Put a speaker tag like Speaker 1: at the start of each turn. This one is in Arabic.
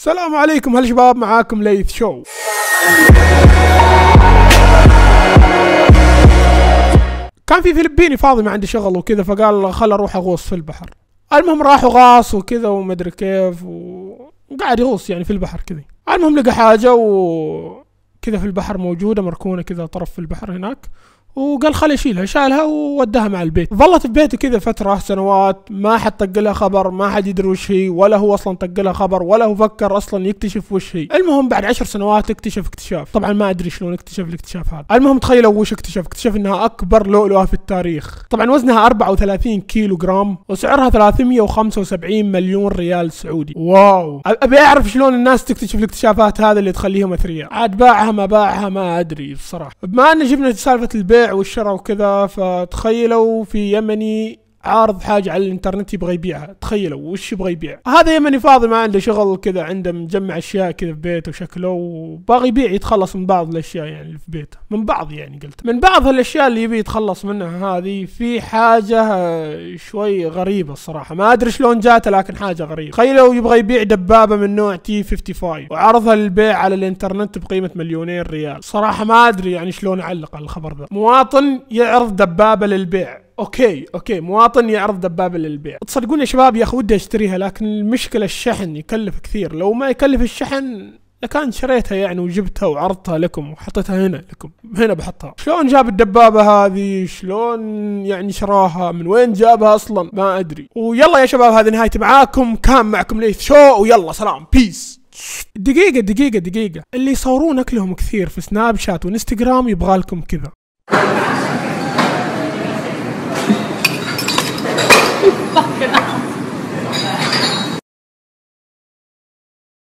Speaker 1: السلام عليكم هلا شباب، معاكم ليث شو. كان في فلبيني فاضي ما عنده شغل وكذا، فقال خل اروح اغوص في البحر. المهم راحوا غاص وكذا ومدري كيف وقاعد يغوص يعني في البحر كذا. المهم لقى حاجة وكذا في البحر موجودة مركونة كذا طرف في البحر هناك، وقال خل اشيلها. شالها ووداها مع البيت. ظلت في بيته كذا فترة سنوات، ما حد طق لها خبر، ما حد يدري وش هي، ولا هو اصلا طق لها خبر، ولا هو فكر اصلا يكتشف وش هي. المهم بعد 10 سنوات اكتشف اكتشاف، طبعا ما ادري شلون اكتشف الاكتشاف هذا. المهم تخيلوا وش اكتشف انها اكبر لؤلؤة في التاريخ. طبعا وزنها 34 كيلو جرام وسعرها 375 مليون ريال سعودي. واو، ابي اعرف شلون الناس تكتشف الاكتشافات هذا اللي تخليهم اثرياء. عاد باعها ما باعها ما ادري بصراحة. بما ان جبنا سالفة البيع والشراء وكذا، فتخيلوا في يمني عارض حاجة على الانترنت يبغى يبيعها. تخيلوا وش يبغى يبيع. هذا يمني فاضي ما عنده شغل كذا، عنده مجمع اشياء كذا في بيته شكله، وباغي يبيع يتخلص من بعض الاشياء يعني اللي في بيته. من بعض يعني قلت من بعض الاشياء اللي يبي يتخلص منها. هذه في حاجة شوي غريبة الصراحة، ما ادري شلون جاته لكن حاجة غريبة. تخيلوا يبغى يبيع دبابة من نوع تي 55 وعرضها للبيع على الانترنت بقيمة 2,000,000 ريال. صراحة ما ادري يعني شلون اعلق على الخبر ذا. مواطن يعرض دبابة للبيع. اوكي مواطن يعرض دبابة للبيع. تصدقون يا شباب يا اخي ودي اشتريها، لكن المشكلة الشحن يكلف كثير. لو ما يكلف الشحن لكان شريتها يعني وجبتها وعرضتها لكم وحطيتها هنا لكم، هنا بحطها. شلون جاب الدبابة هذه؟ شلون يعني شراها؟ من وين جابها اصلا؟ ما ادري. ويلا يا شباب هذه نهايتي معاكم. كان معكم ليث شو، ويلا سلام بيس. دقيقة اللي يصورون اكلهم كثير في سناب شات وانستغرام يبغالكم كذا.
Speaker 2: Fucking hell.